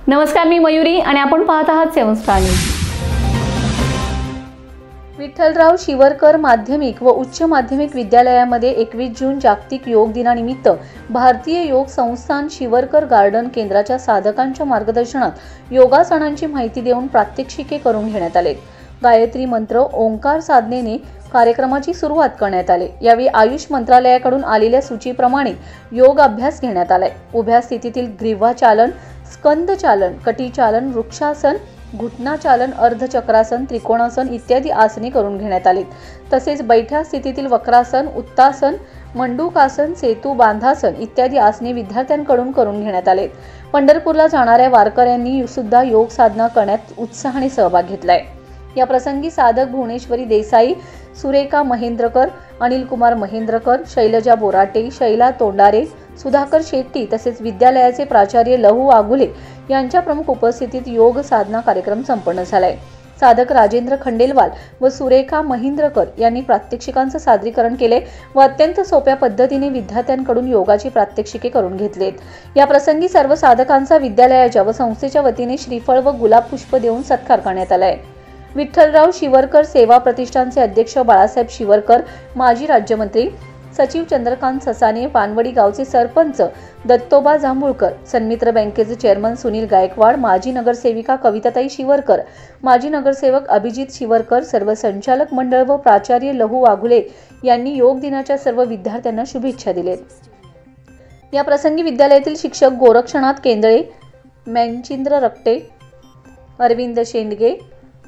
नमस्कार, मी मयुरी आणि आपण पाहत आहात 7 स्टार न्यूज। विठ्ठलराव शिवरकर माध्यमिक व उच्च माध्यमिक विद्यालयामध्ये 21 जून जागतिक योग दिनानिमित्त भारतीय योग संस्थान शिवरकर गार्डन केंद्राच्या साधकांच्या मार्गदर्शनात योगासनांची माहिती देऊन प्रात्यक्षिके करून घेण्यात आले। गायत्री मंत्र ओंकार साधनेने कार्यक्रमाची सुरुवात करण्यात आली। यावेळी आयुष मंत्रालयाकडून आलेल्या सूचीप्रमाणे योग अभ्यास घेण्यात आलाय। उभ्या स्थितीतील ग्रीवाचालन, स्कंद चालन, कटी चालन, वृक्षासन, घुटना चालन, अर्धचक्रासन, त्रिकोणासन इत्यादी आसने करून घेण्यात आली। तसेच बैठ्या स्थितीतील वक्रासन, उत्तासन, मंडूकासन, सेतू बांधासन इत्यादी आसने विद्यार्थ्यांकडून करून घेण्यात आले। पंढरपूरला जाणाऱ्या वारकऱ्यांनी सुद्धा योग साधना करण्यात उत्साहाने सहभाग घेतलाय। या प्रसंगी साधक भुवनेश्वरी देसाई, सुरेखा महेंद्रकर, अनिल कुमार महेंद्रकर, शैलजा बोराटे, शैला तोंडारे, सुधाकर शेट्टी तसेच विद्यालयाचे प्राचार्य लहू आगुले यांच्या प्रमुख उपस्थितीत योग साधना कार्यक्रम संपन्न झालाय। साधक राजेंद्र खंडेलवाल व सुरेखा महेंद्रकर यांनी प्रात्यक्षिकांचे सादरीकरण केले व अत्यंत सोप्या पद्धतीने विद्यार्थ्यांकडून योगाची प्रात्यक्षिके करून घेतलेत। या प्रसंगी सर्व साधकांचा विद्यालयाच्या व संस्थेच्या वतीने श्रीफळ व गुलाब पुष्प देऊन सत्कार करण्यात आलाय। विठ्ठलराव शिवरकर सेवा प्रतिष्ठानचे अध्यक्ष बाळासाहेब शिवरकर, माजी राज्यमंत्री सचिव चंद्रकांत ससाने, पानवडी गावचे सरपंच दत्तोबा जांभूळकर, सन्मित्र बँकेचे चेअरमन सुनील गायकवाड, माजी नगरसेविका कविताताई शिवरकर, माजी नगरसेवक अभिजित शिवरकर, सर्व संचालक मंडळ व प्राचार्य लहू आगुले यांनी योग दिनाच्या सर्व विद्यार्थ्यांना शुभेच्छा दिलेत। या प्रसंगी विद्यालयातील शिक्षक गोरक्षनाथ केंद्रे, मॅनचिंद्र रक्टे, अरविंद शेंडगे,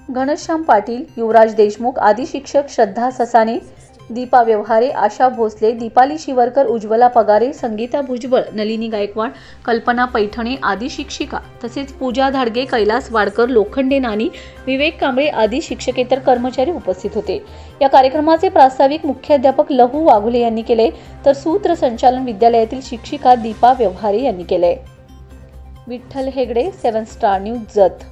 घनश्याम पाटील, युवराज देशमुख आदी शिक्षक, श्रद्धा ससाने, दीपा व्यवहारे, आशा भोसले, दीपाली शिवरकर, उज्ज्वला पगारे, संगीता भुजबळ, नलिनी गायकवाड, कल्पना पैठणे आदी शिक्षिका तसेच पूजा धाडगे, कैलास वाडकर, लोखंडे नानी, विवेक कांबळे आदी शिक्षकेतर कर्मचारी उपस्थित होते। या कार्यक्रमाचे प्रास्ताविक मुख्याध्यापक लहू वाघुले यांनी केले तर सूत्रसंचालन विद्यालयातील शिक्षिका दीपा व्यवहारे यांनी केले। Vitthal Hegde, 7 Star News, Jat.